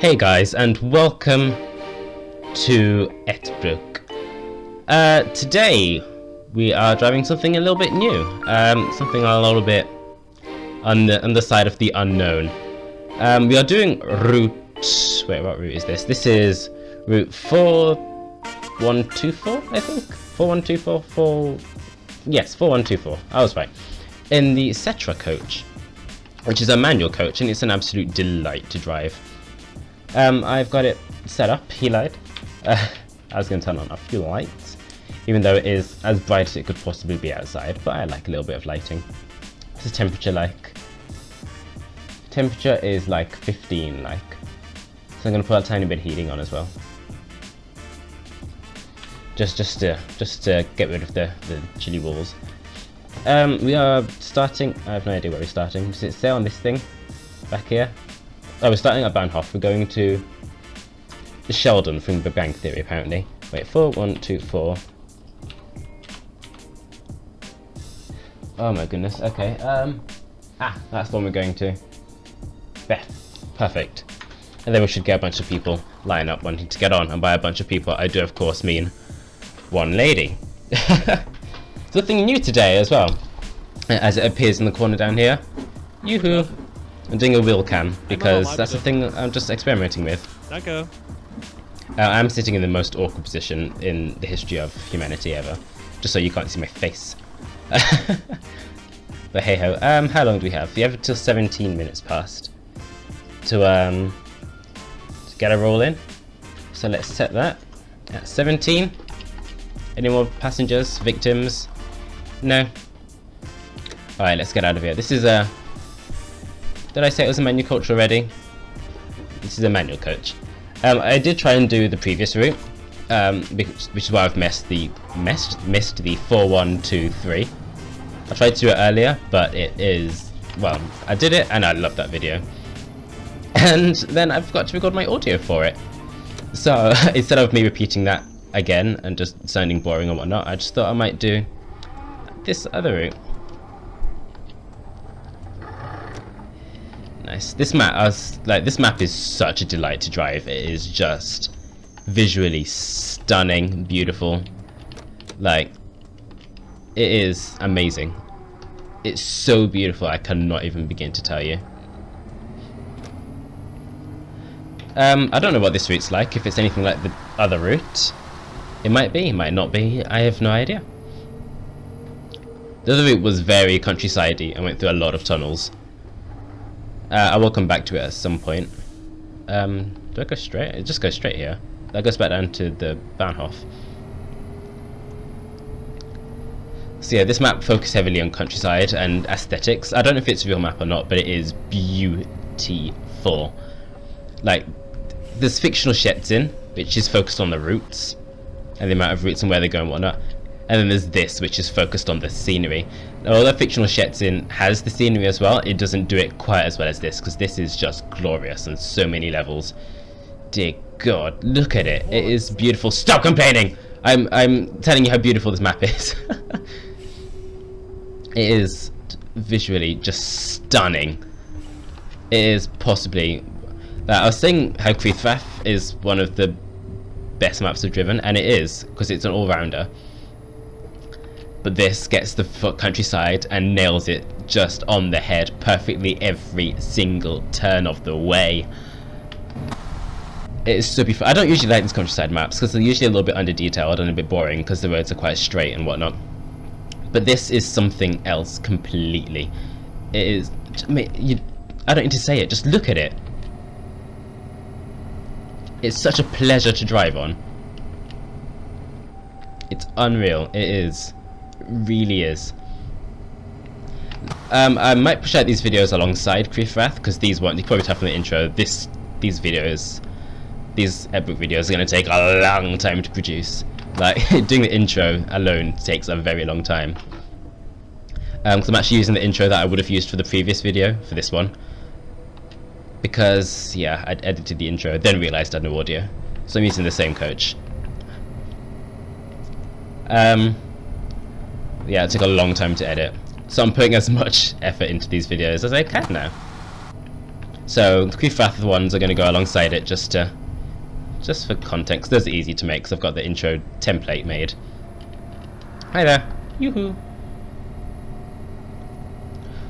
Hey guys, and welcome to Ettbruck. Today we are driving something a little bit new, something a little bit on the side of the unknown. We are doing route. Wait, what route is this? This is route 4124, I think. 4124. Yes, 4124. I was right. In the Cetra coach, which is a manual coach, and it's an absolute delight to drive. I've got it set up. He lied. I was going to turn on a few lights, even though it is as bright as it could possibly be outside, but I like a little bit of lighting. What's the temperature like? Temperature is like 15, like. So I'm going to put a tiny bit of heating on as well. Just to get rid of the chilly walls. We are starting. I have no idea where we're starting. Does it say on this thing back here? Oh, we're starting at Bahnhof. We're going to Sheldon from Big Bang Theory, apparently. Wait, 4124. Oh my goodness. Okay. That's the one we're going to. There. Perfect. And then we should get a bunch of people line up wanting to get on. And by a bunch of people, I do of course mean one lady. Something new today as well, as it appears in the corner down here. Yoo-hoo! I'm doing a wheel cam because that's the thing I'm just experimenting with. I'm sitting in the most awkward position in the history of humanity ever, just so you can't see my face. But hey ho, how long do we have? We have until 17 minutes past to get a roll in. So let's set that at 17. Any more passengers, victims? No. All right, let's get out of here. This is a. Did I say it was a manual coach already? This is a manual coach. I did try and do the previous route, which is why I've missed the 4123. I tried to do it earlier, but it is, well, I did it and I loved that video. And then I forgot to record my audio for it. So instead of me repeating that again and just sounding boring and whatnot, I just thought I might do this other route. Nice. This map, this map is such a delight to drive. It is just visually stunning, beautiful. Like, it is amazing. It's so beautiful, I cannot even begin to tell you. I don't know what this route's like, if it's anything like the other route. It might be, it might not be, I have no idea. The other route was very countryside-y and went through a lot of tunnels. I will come back to it at some point. Do I go straight? It just goes straight here. That goes back down to the Bahnhof. So yeah, this map focuses heavily on countryside and aesthetics. I don't know if it's a real map or not, but it is beautiful. Like, there's fictional Szczecin, which is focused on the routes and the amount of routes and where they go and whatnot. And then there's this, which is focused on the scenery. Although fictional Szczecin has the scenery as well, it doesn't do it quite as well as this, because this is just glorious on so many levels. Dear God, look at it. It is beautiful. Stop complaining! I'm telling you how beautiful this map is. It is visually just stunning. It is possibly... I was saying how Fulleylove is one of the best maps I've driven, and it is, because it's an all-rounder. But this gets the countryside and nails it just on the head perfectly every single turn of the way. It is so beautiful. I don't usually like these countryside maps because they're usually a little bit under-detailed and a bit boring because the roads are quite straight and whatnot. But this is something else completely. It is... I mean, I don't need to say it, just look at it. It's such a pleasure to drive on. It's unreal. It is. Really is. I might push out these videos alongside Fulleylove because these won't. You probably tell from the intro. These Ettbruck videos are going to take a long time to produce. Like doing the intro alone takes a very long time. Because I'm actually using the intro that I would have used for the previous video for this one. Because yeah, I'd edited the intro, then realised I had no audio, so I'm using the same coach. Yeah, it took a long time to edit, so I'm putting as much effort into these videos as I can now. So the Creefrath ones are going to go alongside it just for context. Those are easy to make because I've got the intro template made. Hi there. Yoo-hoo.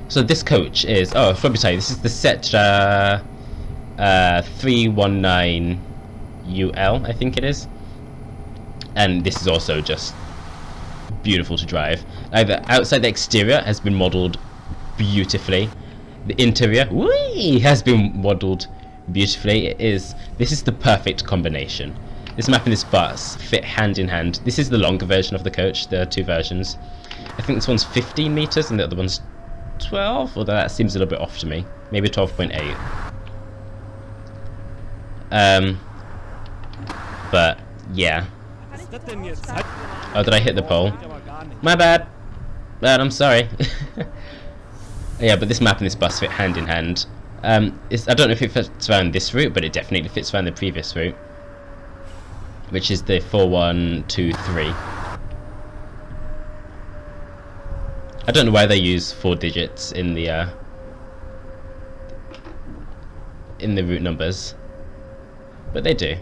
So this coach is, oh, I'll probably tell you, this is the set 319 UL, I think it is. And this is also just beautiful to drive. The outside, the exterior has been modelled beautifully. The interior, whee, has been modelled beautifully. This is the perfect combination. This map and this bus fit hand in hand. This is the longer version of the coach. There are two versions. I think this one's 15 meters and the other one's 12, although that seems a little bit off to me. Maybe 12.8. But yeah. Oh, did I hit the pole? My bad. I'm sorry. Yeah, but this map and this bus fit hand in hand. I don't know if it fits around this route, but it definitely fits around the previous route, which is the 4123. I don't know why they use 4 digits in the route numbers, but they do.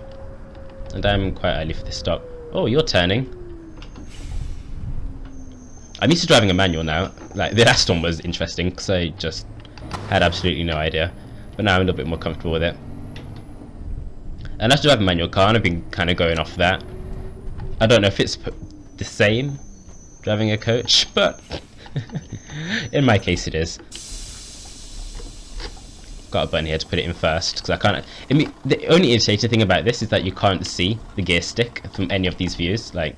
And I'm quite early for this stop. Oh, you're turning. I'm used to driving a manual now. Like, the last one was interesting because I just had absolutely no idea, but now I'm a little bit more comfortable with it. And I should drive a manual car, and I've been kind of going off that. I don't know if it's the same driving a coach, but in my case it is. Got a button here to put it in first because I can't. I mean, the only irritating thing about this is that you can't see the gear stick from any of these views. Like,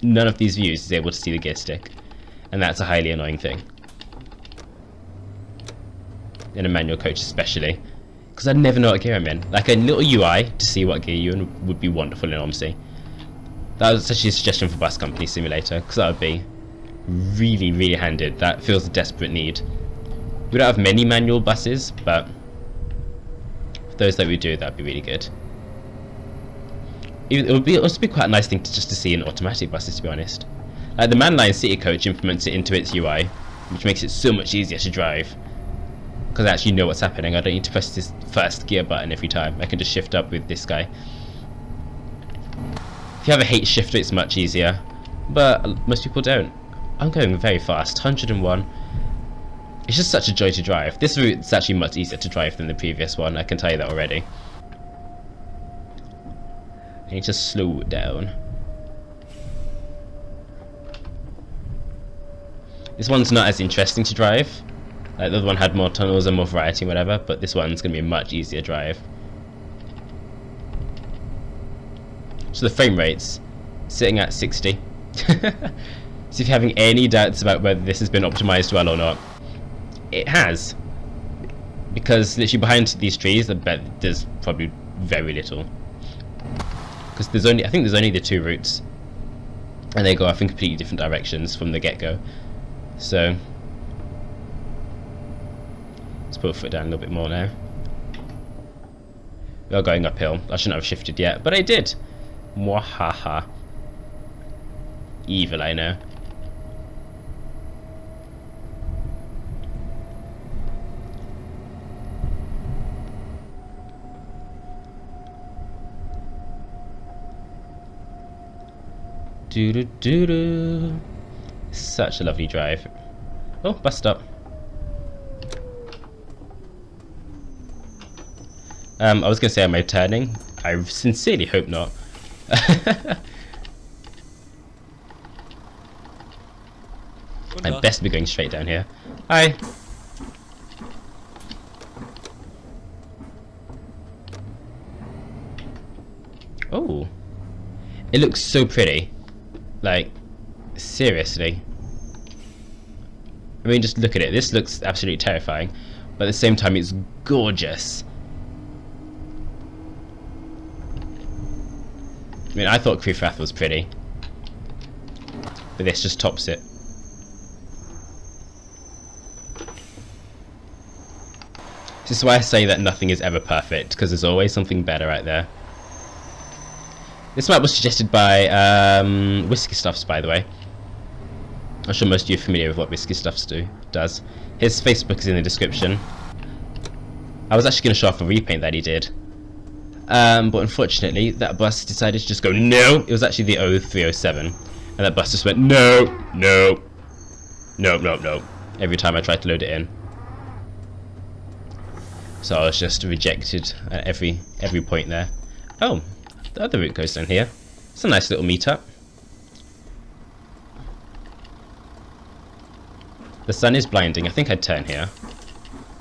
none of these views is able to see the gear stick, and that's a highly annoying thing in a manual coach, especially because I never know what gear I'm in. Like, a little UI to see what gear you're in would be wonderful in OMSI. That was actually a suggestion for Bus Company Simulator, because that would be really, really handy. That feels a desperate need. We don't have many manual buses, but for those that we do, that'd be really good. It would also be quite a nice thing to see in automatic buses, to be honest. Like, the Manline City Coach implements it into its UI, which makes it so much easier to drive, because I actually know what's happening. I don't need to press this first gear button every time. I can just shift up with this guy. If you have a H shifter, it's much easier, but most people don't. I'm going very fast, 101. It's just such a joy to drive. This route is actually much easier to drive than the previous one, I can tell you that already. I need to slow it down. This one's not as interesting to drive. Like, the other one had more tunnels and more variety and whatever, but this one's going to be a much easier drive. So the frame rate's sitting at 60. So if you're having any doubts about whether this has been optimized well or not, it has. Because literally behind these trees, I bet there's probably very little. Because there's only, I think there's only the 2 routes, and they go off in completely different directions from the get-go. So let's put a foot down a little bit more now. We are going uphill. I shouldn't have shifted yet, but I did. Mwahaha. Evil, I know. Doo-doo-doo-doo. Such a lovely drive. Oh, bus stop. I was going to say, am I turning? I sincerely hope not. I'd best be going straight down here. Hi. Oh. It looks so pretty. Like, seriously. I mean, just look at it. This looks absolutely terrifying, but at the same time, it's gorgeous. I mean, I thought Creefrath was pretty, but this just tops it. This is why I say that nothing is ever perfect, because there's always something better out there. This map was suggested by Whiskey Stuffs, by the way. I'm sure most of you are familiar with what Whiskey Stuffs does. His Facebook is in the description. I was actually going to show off a repaint that he did. But unfortunately, that bus decided to just go no. It was actually the 0307. And that bus just went no, no, no, no, no. Every time I tried to load it in. So I was just rejected at every point there. Oh, the other route goes down here. It's a nice little meetup. The sun is blinding. I think I'd turn here,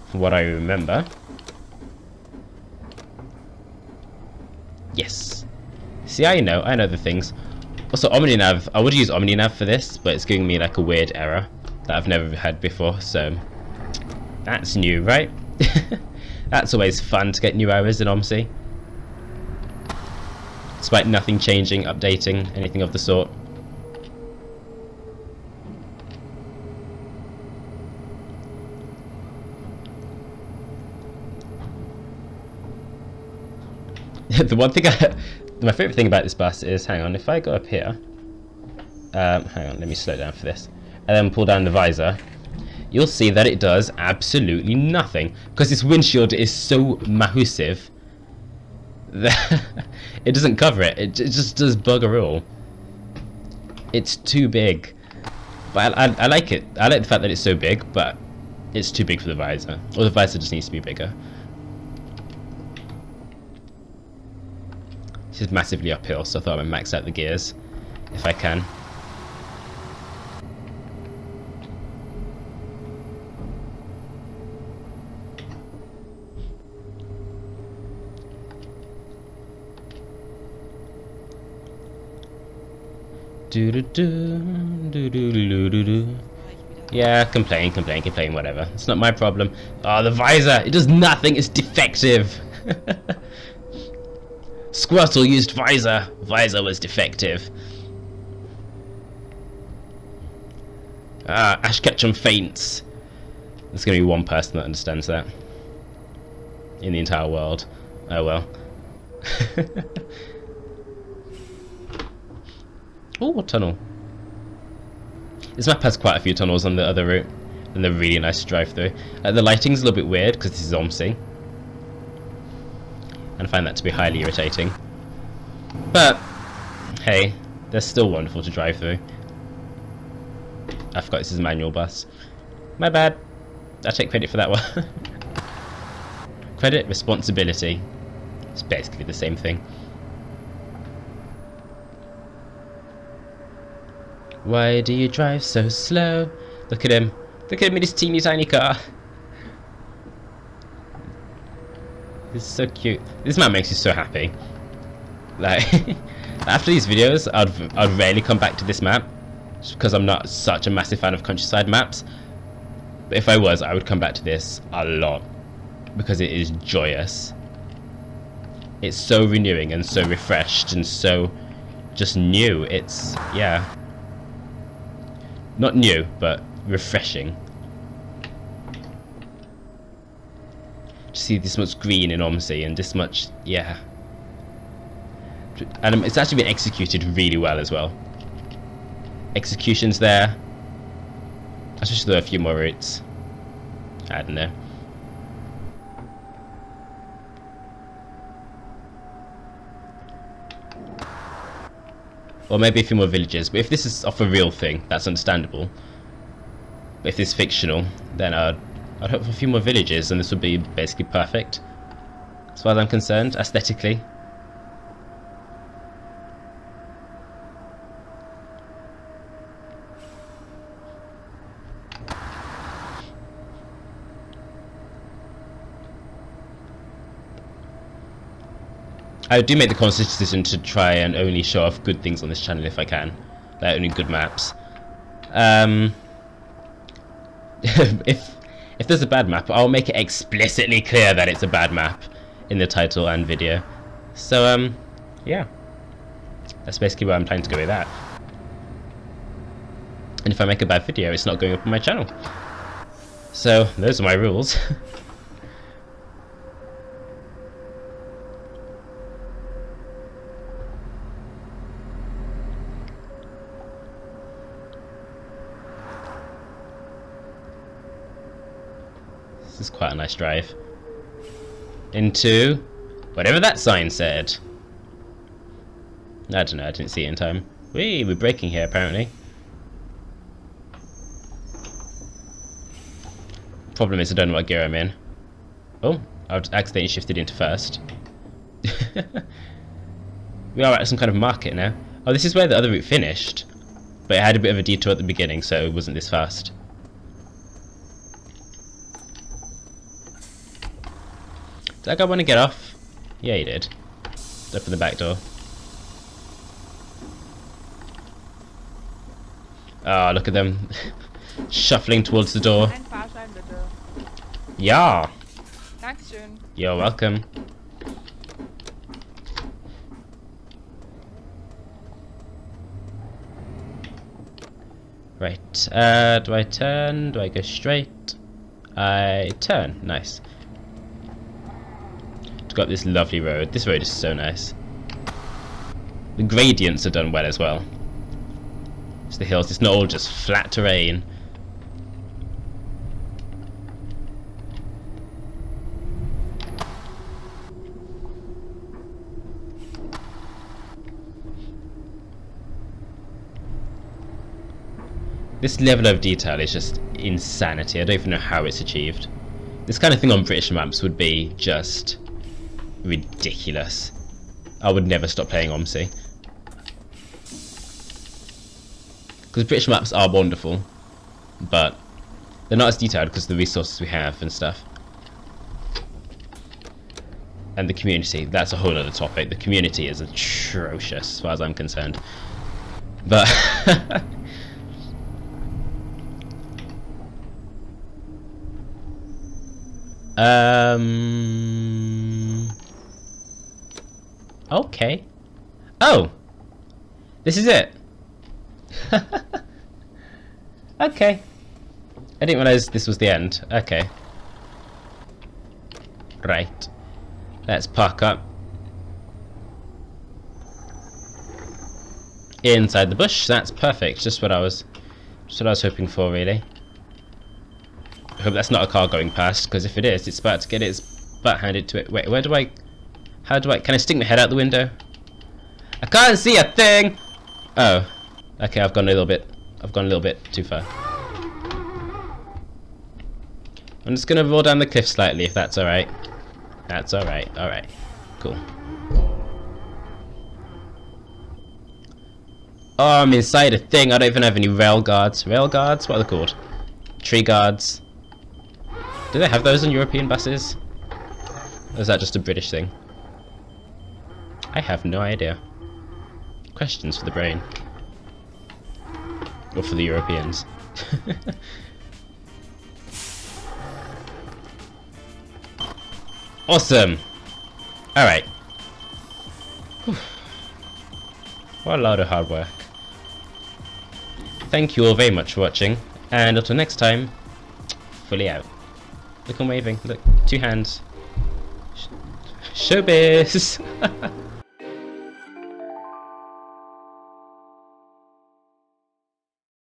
from what I remember. Yes. See, I know the things. Also, OmniNav. I would use OmniNav for this, but it's giving me like a weird error that I've never had before. So that's new, right? That's always fun to get new errors in OMSI. Despite nothing changing, updating, anything of the sort. The one thing my favourite thing about this bus is, hang on, if I go up here, hang on, let me slow down for this, and then pull down the visor, you'll see that it does absolutely nothing, because this windshield is so massive that it doesn't cover it. It just does bugger all. It's too big. But I like it. I like the fact that it's so big, but it's too big for the visor. Or the visor just needs to be bigger. This is massively uphill, so I thought I'd max out the gears if I can. Yeah, complain, whatever. It's not my problem. Oh, the visor! It does nothing, it's defective! Squirtle used visor. Visor was defective. Ash Ketchum faints. There's gonna be one person that understands that. In the entire world. Oh well. Oh, what tunnel? This map has quite a few tunnels on the other route, and they're really nice to drive through. The lighting's a little bit weird because this is OMSI, and I find that to be highly irritating. But hey, they're still wonderful to drive through. I forgot this is a manual bus. My bad. I take credit for that one. Credit, responsibility. It's basically the same thing. Why do you drive so slow? Look at him. Look at him in his teeny tiny car. This is so cute. This map makes you so happy. Like, after these videos, I'd rarely come back to this map, just because I'm not such a massive fan of countryside maps. But if I was, I would come back to this a lot, because it is joyous. It's so renewing and so refreshed and so just new. It's, yeah. Not new, but refreshing. To see this much green in OMSI and this much, yeah. And it's actually been executed really well as well. Execution's there. I wish there were a few more routes. I don't know. Or maybe a few more villages, but if this is off a real thing, that's understandable. But if this is fictional, then I'd hope for a few more villages, and this would be basically perfect, as far as I'm concerned, aesthetically. I do make the conscious decision to try and only show off good things on this channel if I can, like only good maps. If there's a bad map, I'll make it explicitly clear that it's a bad map in the title and video. So yeah, that's basically where I'm planning to go with that. And if I make a bad video, it's not going up on my channel. So those are my rules. This is quite a nice drive. into whatever that sign said. I don't know, I didn't see it in time. We're breaking here apparently. Problem is I don't know what gear I'm in. Oh, I've accidentally shifted into first. We are at some kind of market now. Oh, this is where the other route finished. But it had a bit of a detour at the beginning, so it wasn't this fast. Did that guy want to get off? Yeah, he did. Open the back door. Ah, look at them. Shuffling towards the door. Ein Fahrschein bitte. Yeah. Dankeschön. You're welcome. Right, do I turn? Do I go straight? I turn. Nice. It's got this lovely road. This road is so nice. The gradients are done well as well. It's the hills. It's not all just flat terrain. This level of detail is just insanity. I don't even know how it's achieved. This kind of thing on British maps would be just ridiculous. I would never stop playing OMSI. Because British maps are wonderful, but they're not as detailed because of the resources we have and stuff. And the community, that's a whole other topic. The community is atrocious as far as I'm concerned. But okay. Oh! This is it! Okay. I didn't realise this was the end. Okay. Right. Let's park up. Inside the bush, that's perfect. Just what I was hoping for, really. I hope that's not a car going past, because if it is, it's about to get its butt handed to it. Wait, where do I... How do I... Can I stick my head out the window? I can't see a thing! Oh. Okay, I've gone a little bit too far. I'm just gonna roll down the cliff slightly, if that's alright. That's alright, alright. Cool. Oh, I'm inside a thing. I don't even have any rail guards. Rail guards? What are they called? Tree guards. Do they have those on European buses? Or is that just a British thing? I have no idea. Questions for the brain. Or for the Europeans. Awesome! Alright. What a lot of hard work. Thank you all very much for watching, and until next time, fully out. Look, I'm waving. Look, 2 hands. Showbiz!